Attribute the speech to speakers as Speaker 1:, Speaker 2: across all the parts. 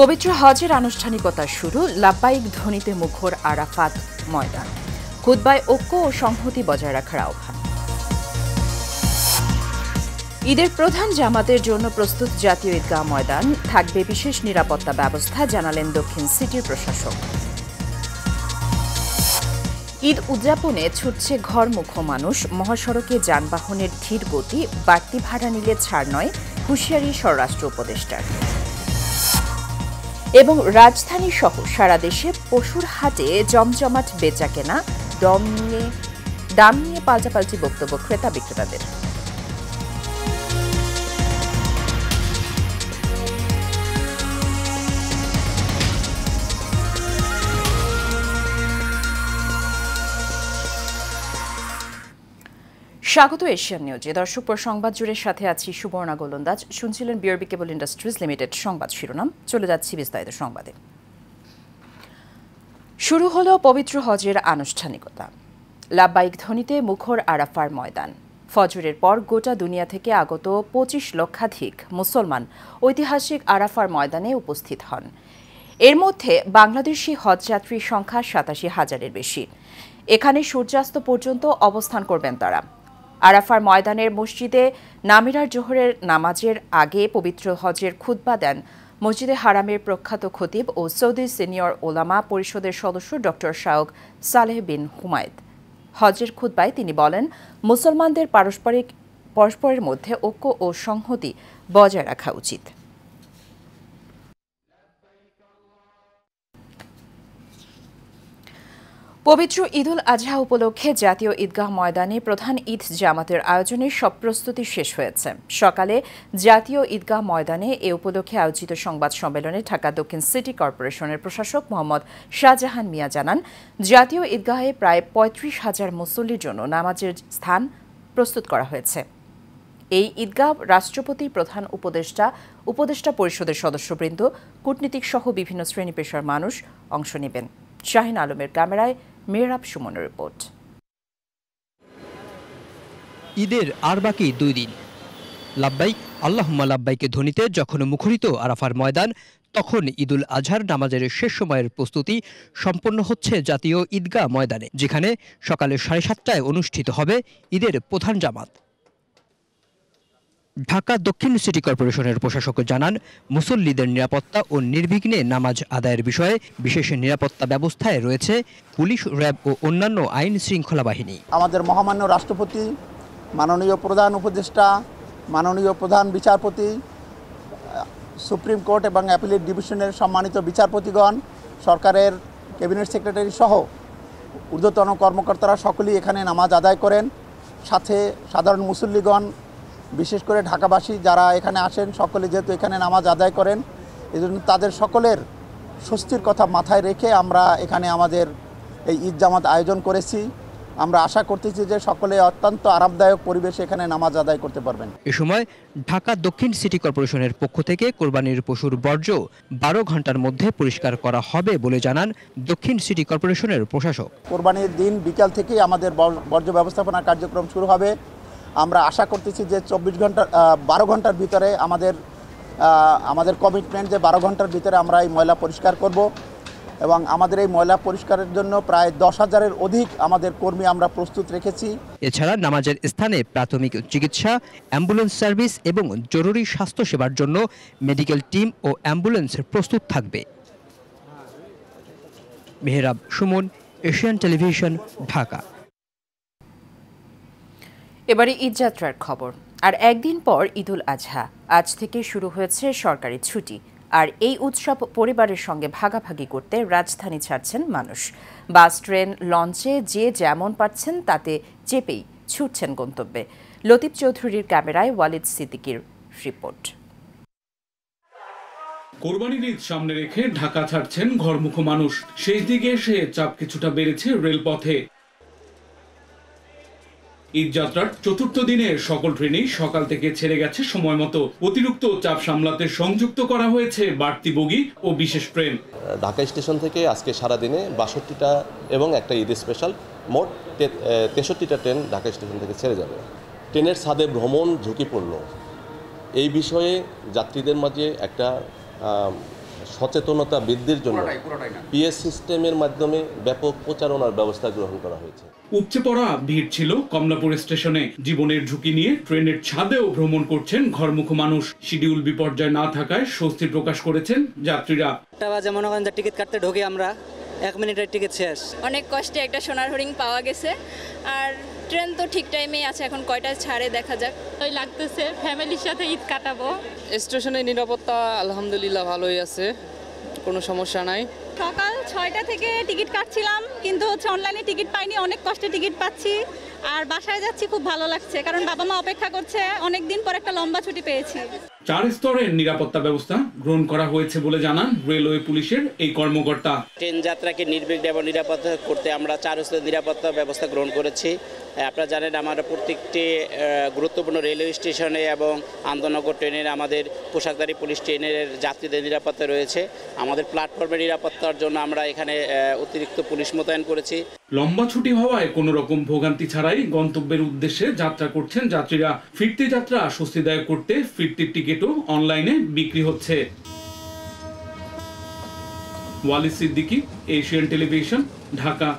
Speaker 1: পবিত্র হজের আনুষ্ঠানিকতা শুরু, লাব্বাইক ধ্বনিতে মুখর আরাফাত ময়দান। খুতবায় ঐক্য ও সংহতি বজায় রাখার আহ্বান। ঈদের প্রধান জামাতের জন্য প্রস্তুত জাতীয় ঈদগাহ ময়দান, থাকবে বিশেষ নিরাপত্তা ব্যবস্থা, জানালেন দক্ষিণ সিটির প্রশাসক। ঈদ উদযাপনে ছুটছে ঘরমুখো মানুষ, মহাসড়কে যানবাহনের ধীর গতি, বাড়তি ভাড়া নিলে ছাড় নয়, হুঁশিয়ারি স্বরাষ্ট্র উপদেষ্টার। এবং রাজধানী সহ সারা দেশে পশুর হাটে জমজমাট বেচাকেনা, দাম নিয়ে পাল্টাপাল্টি বক্তব্য ক্রেতা বিক্রেতাদের। স্বাগত এশিয়ান নিউজে। দর্শক, সংবাদ জুড়ে সাথে আছি সুবর্ণা গোলন্দাজ। শুনছিলেন বিআরবি কেবল ইন্ডাস্ট্রিজ লিমিটেড সংবাদ শিরোনাম। চলে যাচ্ছি বিস্তারিত সংবাদে। শুরু হলো পবিত্র হজের আনুষ্ঠানিকতা। লাব্বাইক ধ্বনিতে মুখর আরাফার ময়দান। ফজরের পর গোটা দুনিয়া থেকে আগত 25 লক্ষাধিক মুসলমান ঐতিহাসিক আরাফার ময়দানে উপস্থিত হন। এর মধ্যে বাংলাদেশি হজযাত্রীর সংখ্যা 87,000-এর বেশি। এখানে সূর্যাস্ত পর্যন্ত অবস্থান করবেন তারা। আরাফার ময়দানের মসজিদে নামিরার জোহরের নামাজের আগে পবিত্র হজের খুতবা দেন মসজিদে হারামের প্রখ্যাত খতিব ও সৌদি সিনিয়র ওলামা পরিষদের সদস্য ডক্টর শাওক সালেহ বিন হুমায়দ। হজের খুতবায় তিনি বলেন, মুসলমানদের পরস্পরের মধ্যে ঐক্য ও সংহতি বজায় রাখা উচিত। পবিত্র ঈদুল আজহা উপলক্ষে জাতীয় ঈদগাহ ময়দানে প্রধান ঈদ জামাতের আয়োজনের সব প্রস্তুতি শেষ হয়েছে। সকালে জাতীয় ঈদগাহ ময়দানে এ উপলক্ষে আয়োজিত সংবাদ সম্মেলনে ঢাকা দক্ষিণ সিটি কর্পোরেশনের প্রশাসক মোহাম্মদ শাহজাহান মিয়া জানান, জাতীয় ঈদগাহে প্রায় 35,000 মুসল্লির জন্য নামাজের স্থান প্রস্তুত করা হয়েছে। এই ঈদগাহ রাষ্ট্রপতি, প্রধান উপদেষ্টা পরিষদের সদস্যবৃন্দ, কূটনীতিক সহ বিভিন্ন শ্রেণী পেশার মানুষ অংশ নেবেন। শাহিন আলমের ক্যামেরায় মেহরাব সুমনের রিপোর্ট।
Speaker 2: ঈদের আর বাকি 2 দিন। লাব্বাইক আল্লাহুম্মা লাব্বাইকে ধ্বনিতে যখন মুখরিত আরাফার ময়দান, তখন ঈদুল আজহার নামাজের শেষ সময়ের প্রস্তুতি সম্পন্ন হচ্ছে জাতীয় ঈদগাহ ময়দানে, যেখানে সকালে 7:30টায় অনুষ্ঠিত হবে ঈদের প্রধান জামাত। ঢাকা দক্ষিণ সিটি কর্পোরেশনের প্রশাসক জানান, মুসল্লিদের নিরাপত্তা ও নির্বিঘ্নে নামাজ আদায়ের বিষয়ে বিশেষ নিরাপত্তা ব্যবস্থায় রয়েছে পুলিশ, র্যাব ও অন্যান্য আইন শৃঙ্খলা বাহিনী।
Speaker 3: আমাদের মহামান্য রাষ্ট্রপতি, মাননীয় প্রধান উপদেষ্টা, মাননীয় প্রধান বিচারপতি, সুপ্রিম কোর্ট এবং অ্যাপিলেট ডিভিশনের সম্মানিত বিচারপতিগণ, সরকারের ক্যাবিনেট সেক্রেটারি সহ ঊর্ধ্বতন কর্মকর্তারা সকলেই এখানে নামাজ আদায় করেন। সাথে সাধারণ মুসল্লিগণ, বিশেষ করে ঢাকাবাসী যারা এখানে আসেন, সকলে যেহেতু এখানে নামাজ আদায় করেন, এজন্য তাদের সকলের স্বস্তির কথা মাথায় রেখে আমরা এখানে আমাদের এই ঈদ জামাত আয়োজন করেছি। আমরা আশা করতেছি যে সকলে অত্যন্ত আরামদায়ক পরিবেশে এখানে নামাজ আদায় করতে পারবেন।
Speaker 2: এ সময় ঢাকা দক্ষিণ সিটি কর্পোরেশনের পক্ষ থেকে কোরবানির পশুর বর্জ্য 12 ঘন্টার মধ্যে পরিষ্কার করা হবে বলে জানান দক্ষিণ সিটি কর্পোরেশনের প্রশাসক।
Speaker 3: কোরবানির দিন বিকাল থেকেই আমাদের বর্জ্য ব্যবস্থাপনা কার্যক্রম শুরু হবে। আমরা আশা করতেছি যে 12 ঘন্টার ভিতরে আমাদের কমিটমেন্ট যে 12 ঘন্টার ভিতরে আমরা এই ময়লা পরিষ্কার করব এবং আমাদের এই ময়লা পরিষ্কারের জন্য প্রায় 10,000-এর অধিক আমাদের কর্মী আমরা প্রস্তুত রেখেছি।
Speaker 2: এছাড়া নামাজের স্থানে প্রাথমিক চিকিৎসা, অ্যাম্বুলেন্স সার্ভিস এবং জরুরি স্বাস্থ্য সেবার জন্য মেডিকেল টিম ও অ্যাম্বুলেন্স প্রস্তুত থাকবে। Mehrab Suman, Asian television, Dhaka.
Speaker 1: এবারে ঈদযাত্রার খবর। আর একদিন পর ঈদুল আজহা। আজ থেকে শুরু হয়েছে সরকারি ছুটি। আর এই উৎসব পরিবারের সঙ্গে ভাগাভাগি করতে রাজধানী ছাড়ছেন মানুষ। বাস, ট্রেন, লঞ্চে যে যেমন পাচ্ছেন তাতে চেপেই ছুটছেন গন্তব্যে। লতিফ চৌধুরীর ক্যামেরায় ওয়ালিদ সিদ্দিকীর রিপোর্ট।
Speaker 4: কোরবানির ঈদ সামনে রেখে ঢাকা ছাড়ছেন ঘরমুখো মানুষ। শেষ দিকে এসে চাপ কিছুটা বেড়েছে রেলপথে। ঈদযাত্রার চতুর্থ দিনে সকল ট্রেনেই সকাল থেকে ছেড়ে গেছে সময় মতো। অতিরিক্ত চাপ সামলাতে সংযুক্ত করা হয়েছে বাড়তি বগি ও বিশেষ ট্রেন।
Speaker 5: ঢাকা স্টেশন থেকে আজকে সারাদিনে 62টা এবং একটা ঈদ স্পেশাল মোট 63টা ট্রেন ঢাকা স্টেশন থেকে ছেড়ে যাবে। ট্রেনের ছাদে ভ্রমণ ঝুঁকিপূর্ণ, এই বিষয়ে যাত্রীদের মাঝে একটা সচেতনতা বৃদ্ধির জন্য পিএস সিস্টেমের মাধ্যমে ব্যাপক প্রচারণার ব্যবস্থা গ্রহণ করা হয়েছে।
Speaker 4: উপচে পড়া ভিড় ছিল কমলাপুর স্টেশনে। জীবনের ঝুঁকি নিয়ে ট্রেনের ছাদেও ভ্রমণ করছেন ঘরমুখো মানুষ। শিডিউল বিপর্যয় না থাকায় স্বস্তি প্রকাশ করেছেন যাত্রীরা।
Speaker 6: যেমন টিকিট কাটতে ঢোকে আমরা 1 মিনিটের টিকিট শেষ।
Speaker 7: অনেক কষ্টে একটা সোনার হরিণ পাওয়া গেছে, আর ট্রেন তো ঠিক টাইমেই আছে, এখন কয়টায় ছাড়ে দেখা যাক।
Speaker 8: ওই লাগতেছে ফ্যামিলির সাথে ঈদ কাটাবো।
Speaker 6: স্টেশনের নিরাপত্তা আলহামদুলিল্লাহ ভালোই আছে, কোনো সমস্যা নাই।
Speaker 8: সকাল 6টা থেকে টিকিট কাটছিলাম, কিন্তু অনলাইনে টিকিট পাইনি, অনেক কষ্টে টিকিট পাচ্ছি। আর বাসায় যাচ্ছি, খুব ভালো লাগছে, কারণ বাবা মা অপেক্ষা করছে, অনেক দিন পর একটা লম্বা ছুটি পেয়েছি।
Speaker 4: 4 স্তরের নিরাপত্তা ব্যবস্থা গ্রহণ করা হয়েছে বলে জানান রেলওয়ে পুলিশের এই কর্মকর্তা।
Speaker 9: ট্রেন যাত্রাকে নির্বিঘ্ন এবং নিরাপত্তা করতে আমরা 4 স্তরের নিরাপত্তা ব্যবস্থা গ্রহণ করেছি। আপনারা জানেন আমরা প্রত্যেকটি গুরুত্বপূর্ণ রেলওয়ে স্টেশনে এবং আন্দোলনগর ট্রেনের আমাদের পোশাকধারী পুলিশ ট্রেনের যাত্রীদের নিরাপত্তা রয়েছে। আমাদের প্ল্যাটফর্মের নিরাপত্তার জন্য আমরা এখানে অতিরিক্ত পুলিশ মোতায়েন করেছি।
Speaker 4: লম্বা ছুটি হওয়ায় কোনো রকম ভোগান্তি ছাড়াই গন্তব্যের উদ্দেশ্যে যাত্রা করছেন যাত্রীরা। ফিরতি যাত্রা স্বস্তিদায়ক করতে ফিরতির টিকিটও অনলাইনে বিক্রি হচ্ছে। ওয়ালি সিদ্দিকী, এশিয়ান টেলিভিশন, ঢাকা।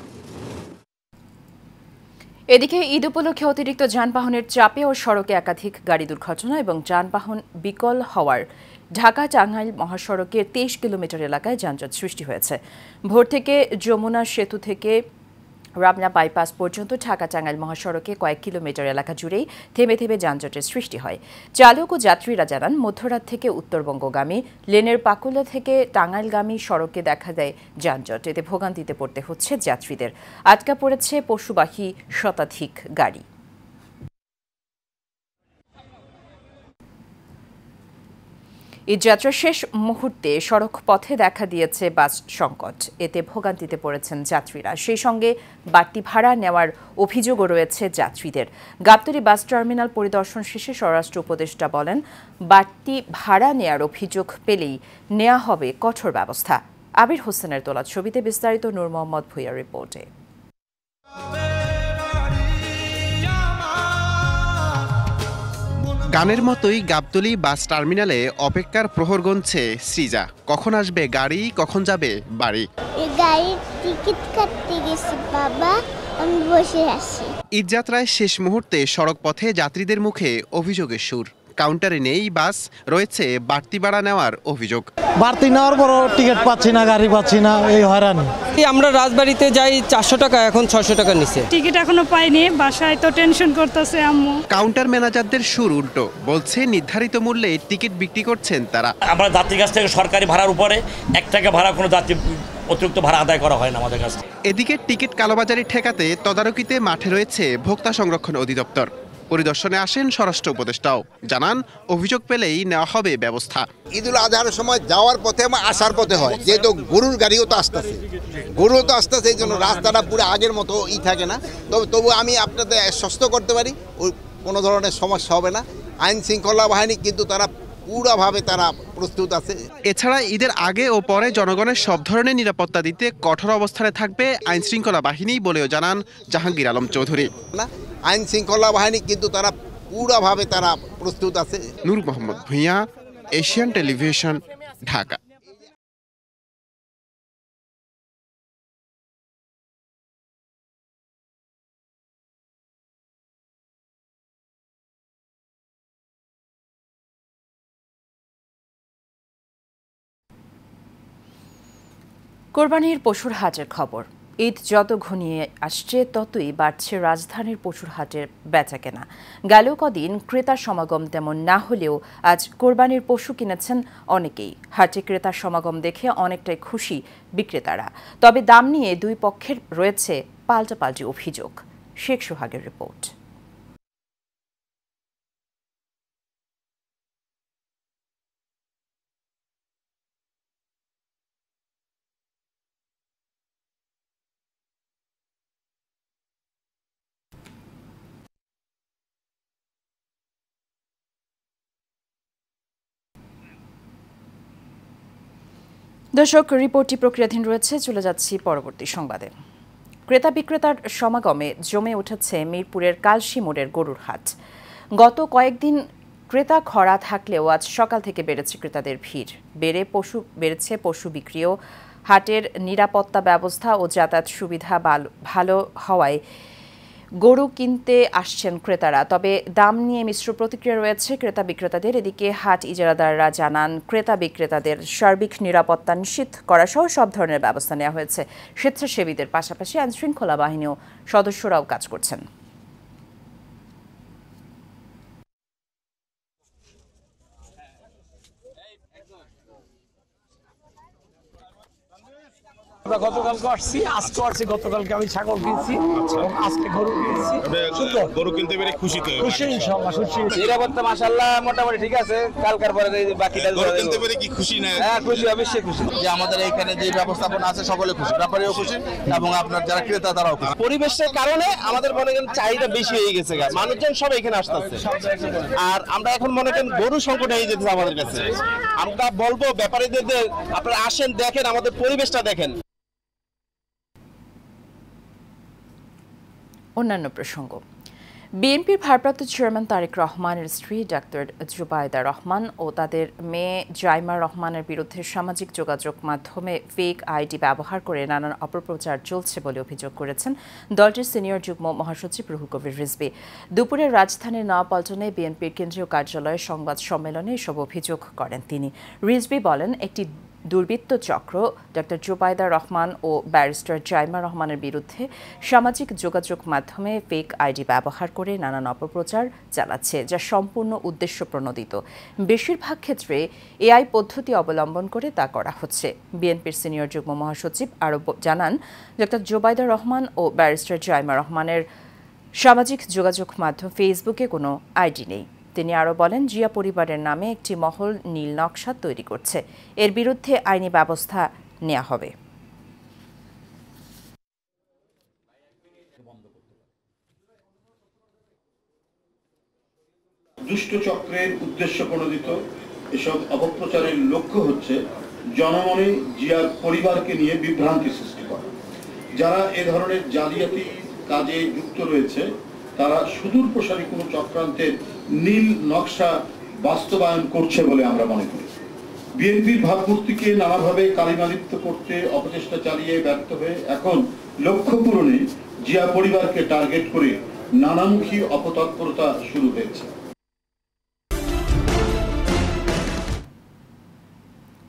Speaker 1: এদিকে ঈদ উপলক্ষে অতিরিক্ত যানবাহনের চাপে ও সড়কে একাধিক গাড়ি দুর্ঘটনা এবং যানবাহন বিকল হওয়ার ঢাকা টাঙ্গাইল মহাসড়কের 23 কিলোমিটার এলাকায় যানজট সৃষ্টি হয়েছে। ভোর থেকে যমুনা সেতু থেকে রামনা বাইপাস পর্যন্ত ঢাকা টাঙ্গাইল মহাসড়কে কয়েক কিলোমিটার এলাকা জুড়েই থেমে থেমে যানজটের সৃষ্টি হয়। চালক ও যাত্রীরা জানান, মধ্যরাত থেকে উত্তরবঙ্গগামী লেনের পাকুলা থেকে টাঙ্গাইলগামী সড়কে দেখা দেয় যানজট। এতে ভোগান্তিতে পড়তে হচ্ছে যাত্রীদের। আটকা পড়েছে পশুবাহী শতাধিক গাড়ি। ঈদযাত্রার শেষ মুহূর্তে সড়ক পথে দেখা দিয়েছে বাস সংকট। এতে ভোগান্তিতে পড়েছেন যাত্রীরা। সেই সঙ্গে বাড়তি ভাড়া নেওয়ার অভিযোগও রয়েছে যাত্রীদের। গাবতলী বাস টার্মিনাল পরিদর্শন শেষে স্বরাষ্ট্র উপদেষ্টা বলেন, বাড়তি ভাড়া নেওয়ার অভিযোগ পেলেই নেওয়া হবে কঠোর ব্যবস্থা। আবির হোসেনের তোলা ছবিতে বিস্তারিত নূর মোহাম্মদ ভুঁইয়ার রিপোর্টে।
Speaker 10: গানের মতোই গাবতলী বাস টার্মিনালে অপেক্ষার প্রহর গুনছে সৃজা। কখন আসবে গাড়ি, কখন যাবে বাড়ি।
Speaker 11: গাড়ির টিকিট কাটতে গেছি বাবা, আমি বসে আছি।
Speaker 10: ঈদযাত্রায় শেষ মুহূর্তে সড়ক পথে যাত্রীদের মুখে অভিযোগের সুর। কাউন্টারে নেই বাস, রয়েছে বাড়তি ভাড়া নেওয়ার অভিযোগ।
Speaker 12: বাড়তি নেওয়ার পরও টিকিট পাচ্ছি না, গাড়ি পাচ্ছি না, এই হয়রানি।
Speaker 6: আমরা রাজবাড়িতে যাই 400 টাকা, এখন 600 টাকা নিচে।
Speaker 8: টিকিট এখনো পাইনি, বাসায় তো টেনশন করতেছে আম্মু।
Speaker 10: কাউন্টার ম্যানেজারদের সুর উল্টো, বলছে নির্ধারিত মূল্যে টিকিট বিক্রি করছেন তারা।
Speaker 13: আমরা যাত্রীর কাছ থেকে সরকারি ভাড়ার উপরে 1 টাকা ভাড়া কোনো যাত্রী অতিরিক্ত ভাড়া আদায় করা হয় না আমাদের কাছে।
Speaker 10: এদিকে টিকিট কালোবাজারি ঠেকাতে তদারকিতে মাঠে রয়েছে ভোক্তা সংরক্ষণ অধিদপ্তর। পরিদর্শনে আসেন স্বরাষ্ট্র উপদেষ্টাও। জানান, অভিযোগ পেলেই নেওয়া হবে ব্যবস্থা।
Speaker 14: ঈদুল আজহার সময় যাওয়ার পথে এবং আসার পথে হয়, যেহেতু গরুর গাড়িও তো আসতেছে, এই জন্য রাস্তাটা পুরো আগের মতো থাকে না। তবু আমি আপনাদের আশ্বস্ত করতে পারি, ওই কোনো ধরনের সমস্যা হবে না। আইন শৃঙ্খলা বাহিনী কিন্তু তারা পুরোভাবে তারা প্রস্তুত আছে।
Speaker 10: এছাড়া ঈদের আগে ও পরে জনগণের সব ধরনের নিরাপত্তা দিতে কঠোর অবস্থানে থাকবে আইন শৃঙ্খলা বাহিনী বলেও জানান জাহাঙ্গীর আলম চৌধুরী।
Speaker 14: আইন শৃঙ্খলা বাহিনী কিন্তু তারা পুরোভাবে তারা প্রস্তুত আছে।
Speaker 10: নূর মোহাম্মদ ভুঁইয়া, এশিয়ান টেলিভিশন, ঢাকা।
Speaker 1: কোরবানির পশুর হাটের খবর। ঈদ যত ঘনিয়ে আসছে ততই বাড়ছে রাজধানীর পশুর হাটের বেচাকেনা। গেল কদিন ক্রেতার সমাগম তেমন না হলেও আজ কোরবানির পশু কিনেছেন অনেকেই। হাটে ক্রেতার সমাগম দেখে অনেকটাই খুশি বিক্রেতারা। তবে দাম নিয়ে দুই পক্ষের রয়েছে পাল্টাপাল্টি অভিযোগ। শেখ সোহাগের রিপোর্ট। দর্শক, রিপোর্টটি প্রক্রিয়াধীন রয়েছে, চলে যাচ্ছি পরবর্তী সংবাদে। ক্রেতা বিক্রেতার সমাগমে জমে উঠেছে মিরপুরের কালশি মোড়ের গরুর হাট। গত কয়েকদিন ক্রেতা খরা থাকলেও আজ সকাল থেকে বেড়েছে ক্রেতাদের ভিড়। বেড়েছে পশু বিক্রিও। হাটের নিরাপত্তা ব্যবস্থা ও যাতায়াত সুবিধা ভালো হওয়ায় গরু কিনতে আসছেন ক্রেতারা। তবে দাম নিয়ে মিশ্র প্রতিক্রিয়া রয়েছে ক্রেতা বিক্রেতাদের। এদিকে হাট ইজারাদাররা জানান, ক্রেতা বিক্রেতাদের সার্বিক নিরাপত্তা নিশ্চিত করা সহ সব ধরনের ব্যবস্থা নেওয়া হয়েছে। স্বেচ্ছাসেবীদের পাশাপাশি আইনশৃঙ্খলা বাহিনীও সদস্যরাও কাজ করছেন।
Speaker 15: আমরা গতকালকে আসছি, আজকে আসছি। গতকালকে আমি ছাগল কিনছি, আজকে গরু কিনছি।
Speaker 16: গরু কিনতে পেরে খুশি তো?
Speaker 15: খুশি, ইনশাআল্লাহ খুশি।
Speaker 17: নিরাপত্তা মাশাআল্লাহ মোটামুটি ঠিক আছে। কালকার পরে বাকিটা
Speaker 16: গরু কিনতে পেরে কি খুশি না?
Speaker 17: হ্যাঁ খুশি, অবশ্যই খুশি।
Speaker 14: যে আমাদের এখানে যে ব্যবস্থাপনা আছে সকলে খুশি, ব্যাপারেও খুশি এবং আপনার যারা ক্রেতা তারাও খুশি।
Speaker 17: পরিবেশের কারণে আমাদের মনে করেন চাহিদা বেশি হয়ে গেছে, মানুষজন সব এখানে আসতেছে। আর আমরা এখন মনে করেন গরু সংকট হয়ে যেতেছে আমাদের কাছে। আমরা বলবো ব্যাপারীদের আপনারা আসেন, দেখেন আমাদের পরিবেশটা দেখেন।
Speaker 1: অন্যান্য প্রসঙ্গ, বিএনপির ভারপ্রাপ্ত চেয়ারম্যান তারেক রহমানের স্ত্রী ডাক্তার জুবাইদা রহমান ও তাদের মেয়ে জাইমা রহমানের বিরুদ্ধে সামাজিক যোগাযোগ মাধ্যমে ফেক আইডি ব্যবহার করে নানান অপপ্রচার চলছে বলে অভিযোগ করেছেন দলটির সিনিয়র যুগ্ম মহাসচিব রুহুল কবির রিজভী। দুপুরে রাজধানীর নয়াপল্টনে বিএনপির কেন্দ্রীয় কার্যালয়ে সংবাদ সম্মেলনে এসব অভিযোগ করেন তিনি। রিজভী বলেন, একটি দুর্বৃত্ত চক্র ডক্টর জুবাইদা রহমান ও ব্যারিস্টার জাইমা রহমানের বিরুদ্ধে সামাজিক যোগাযোগ মাধ্যমে ফেক আইডি ব্যবহার করে নানান অপপ্রচার চালাচ্ছে, যা সম্পূর্ণ উদ্দেশ্য প্রণোদিত। বেশিরভাগ ক্ষেত্রে এআই পদ্ধতি অবলম্বন করে তা করা হচ্ছে। বিএনপির সিনিয়র যুগ্ম মহাসচিব আরও জানান, ডক্টর জুবাইদা রহমান ও ব্যারিস্টার জাইমা রহমানের সামাজিক যোগাযোগ মাধ্যম ফেসবুকে কোনো আইডি নেই। তিনি আরও বলেন, জিয়া পরিবারের নামে একটি মহল নীল নকশা তৈরি করছে, এর বিরুদ্ধে আইনি ব্যবস্থা নেওয়া হবে।
Speaker 18: দুষ্ট চক্রের উদ্দেশ্য প্রণোদিত এসব অপপ্রচারের লক্ষ্য হচ্ছে জনমনে জিয়ার পরিবারকে নিয়ে বিভ্রান্তি সৃষ্টি করা। যারা এ ধরনের জালিয়াতি কাজে যুক্ত রয়েছে তারা সুদূর প্রসারী কোনো চক্রান্তের নীল নকশা বাস্তবায়ন করছে বলে আমরা মনে করি। বিএনপির ভাবমূর্তিকে নানাভাবে কালিমালিপ্ত করতে অপচেষ্টা চালিয়ে ব্যর্থ হয়ে এখন লক্ষ্য পূরণে জিয়া পরিবারকে টার্গেট করে নানামুখী অপতৎপরতা শুরু হয়েছে।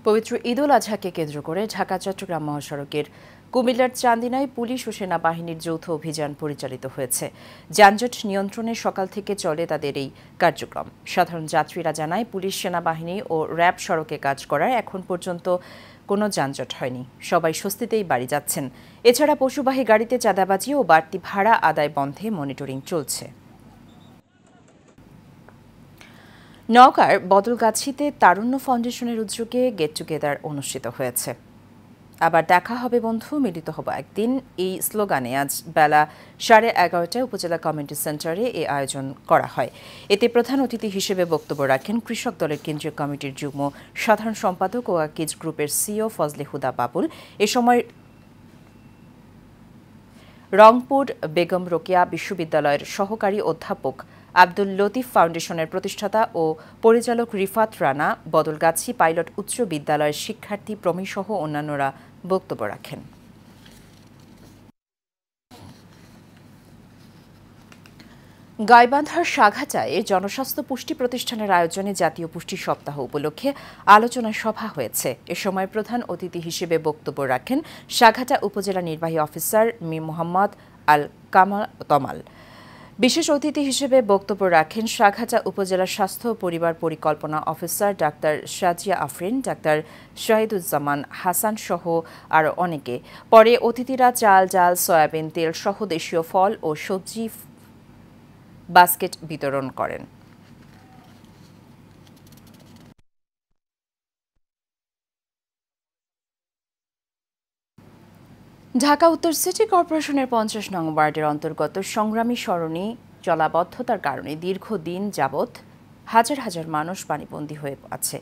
Speaker 1: পবিত্র ঈদ উল আজহাকে কেন্দ্র করে ঢাকা চট্টগ্রাম মহাসড়কের কুমিল্লার চান্দিনায় পুলিশ ও সেনাবাহিনীর যৌথ অভিযান পরিচালিত হয়েছে। যানজট নিয়ন্ত্রণে সকাল থেকে চলে তাদের এই কার্যক্রম। সাধারণ যাত্রীরা জানায়, পুলিশ, সেনাবাহিনী ও র্যাব সড়কে কাজ করার এখন পর্যন্ত কোনো যানজট হয়নি। সবাই স্বস্তিতেই বাড়ি যাচ্ছেন। এছাড়া পশুবাহী গাড়িতে চাঁদাবাজি ও বাড়তি ভাড়া আদায় বন্ধে মনিটরিং চলছে। নওগাঁর বদলগাছিতে তারুণ্য ফাউন্ডেশনের উদ্যোগে গেট টুগেদার অনুষ্ঠিত হয়েছে। আবার দেখা হবে বন্ধু, মিলিত হব একদিন, এই স্লোগানে আজ বেলা 11:30টায় উপজেলা কমিউনিটি সেন্টারে এই আয়োজন করা হয়। এতে প্রধান অতিথি হিসেবে বক্তব্য রাখেন কৃষক দলের কেন্দ্রীয় কমিটির যুগ্ম সাধারণ সম্পাদক ও কিজ গ্রুপের সিইও ফজলে হুদা বাবুল। এ সময় রংপুর বেগম রোকেয়া বিশ্ববিদ্যালয়ের সহকারী অধ্যাপক আব্দুল লতিফ, ফাউন্ডেশনের প্রতিষ্ঠাতা ও পরিচালক রিফাত রানা, বদলগাছি পাইলট উচ্চ বিদ্যালয়ের শিক্ষার্থী প্রমী সহ অন্যান্যরা বক্তব্য রাখেন। গাইবান্ধার সাঘাচায় জনস্বাস্থ্য পুষ্টি প্রতিষ্ঠানের আয়োজনে জাতীয় পুষ্টি সপ্তাহ উপলক্ষে আলোচনা সভা হয়েছে। এ সময় প্রধান অতিথি হিসেবে বক্তব্য রাখেন সাঘাচা উপজেলা নির্বাহী অফিসার মীর মোহাম্মদ আল তমাল। বিশেষ অতিথি হিসেবে বক্তব্য রাখেন সাঘাচা উপজেলা স্বাস্থ্য ও পরিবার পরিকল্পনা অফিসার ডাক্তার সাজিয়া আফরিন, ডাক্তার শাহিদুজ্জামান হাসান সহ আরও অনেকে। পরে অতিথিরা চাল, ডাল, সয়াবিন তেল সহ দেশীয় ফল ও সবজি বাস্কেট বিতরণ করেন। ঢাকা উত্তর সিটি কর্পোরেশনের 50 নং ওয়ার্ডের অন্তর্গত সংগ্রামী সরণি জলাবদ্ধতার কারণে দীর্ঘদিন যাবৎ হাজার হাজার মানুষ পানিবন্দী হয়ে আছে।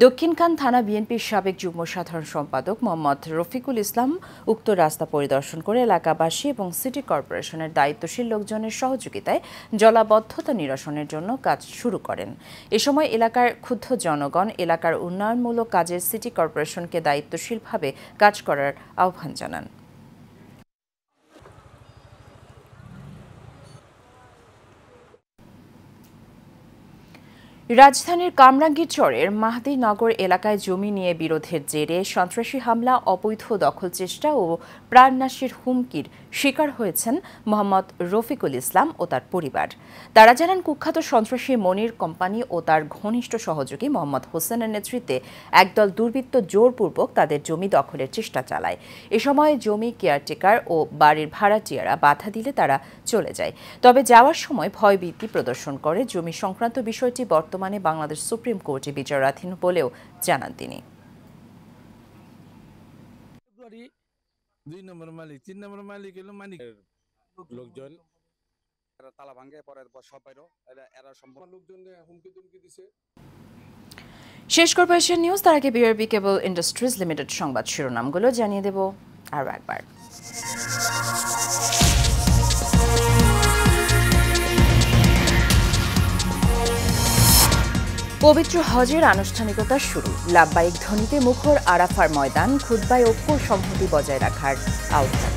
Speaker 1: দক্ষিণখান থানা বিএনপির সাবেক যুগ্ম সাধারণ সম্পাদক মোহাম্মদ রফিকুল ইসলাম উক্ত রাস্তা পরিদর্শন করে এলাকাবাসী এবং সিটি কর্পোরেশনের দায়িত্বশীল লোকজনের সহযোগিতায় জলাবদ্ধতা নিরসনের জন্য কাজ শুরু করেন। এ সময় এলাকার ক্ষুব্ধ জনগণ এলাকার উন্নয়নমূলক কাজে সিটি কর্পোরেশনকে দায়িত্বশীলভাবে কাজ করার আহ্বান জানান। রাজধানীর কামরাঙ্গীরচরের মাহদীনগর এলাকায় জমি নিয়ে বিরোধের জেরে সন্ত্রাসী হামলা, অবৈধ দখল চেষ্টা ও প্রাণনাশের হুমকির শিকার হয়েছেন মোহাম্মদ রফিকুল ইসলাম ও তার পরিবার। তারা জানান, কুখ্যাত সন্ত্রাসী মনির কোম্পানি ও তার ঘনিষ্ঠ সহযোগী মোহাম্মদ হোসেনের নেতৃত্বে একদল দুর্বৃত্ত জোরপূর্বক তাদের জমি দখলের চেষ্টা চালায়। এ সময় জমি কেয়ারটেকার ও বাড়ির ভাড়াটিয়ারা বাধা দিলে তারা চলে যায়। তবে যাওয়ার সময় ভয়ভীতি প্রদর্শন করে। জমি সংক্রান্ত বিষয়টি বর্তমানে বাংলাদেশ সুপ্রিম কোর্টে বিচারাধীন বলেও জানান তিনি।
Speaker 19: 2 নম্বর মালিক 3 নম্বর মালিক হলো মালিক লোকজন তালা ভাঙে পরে সবাইরও এরা সম্পূর্ণ লোকজন হুমকি তুমকি দিছে।
Speaker 1: শেষ কর্পোরেশন নিউজ, তার আগে বিআরবি কেবল ইন্ডাস্ট্রিজ লিমিটেড সংবাদ শিরোনামগুলো জানিয়ে দেব আরও একবার। পবিত্র হজের আনুষ্ঠানিকতা শুরু। লাব্বাইক ধ্বনিতে মুখর আরাফার ময়দান, খুতবায় ঐক্য সংহতি বজায় রাখার আহ্বান।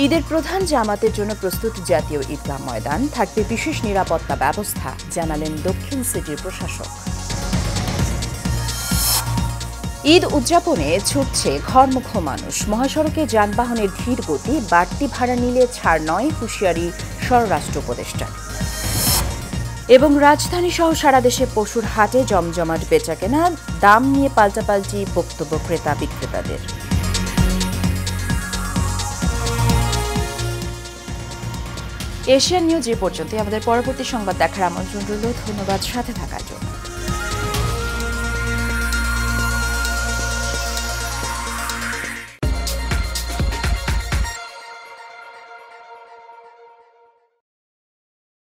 Speaker 1: ঈদের প্রধান জামাতের জন্য প্রস্তুত জাতীয় ঈদগাহ ময়দান, থাকবে বিশেষ নিরাপত্তা ব্যবস্থা, জানালেন দক্ষিণ সিটির প্রশাসক। ঈদ উদযাপনে ছুটছে ঘরমুখ মানুষ। মহাসড়কে যানবাহনের ধীর গতি, বাড়তি ভাড়া নিলে ছাড় নয়, হুঁশিয়ারি স্বরাষ্ট্র উপদেষ্টার। এবং রাজধানী সহ সারা দেশে পশুর হাটে জমজমাট বেচাকেনা, দাম নিয়ে পাল্টাপাল্টি বক্তব্য ক্রেতা বিক্রেতাদের। এশিয়ান নিউজ এ পর্যন্ত। আমাদের পরবর্তী সংবাদ দেখার আমন্ত্রণ রইল। ধন্যবাদ সাথে থাকার জন্য।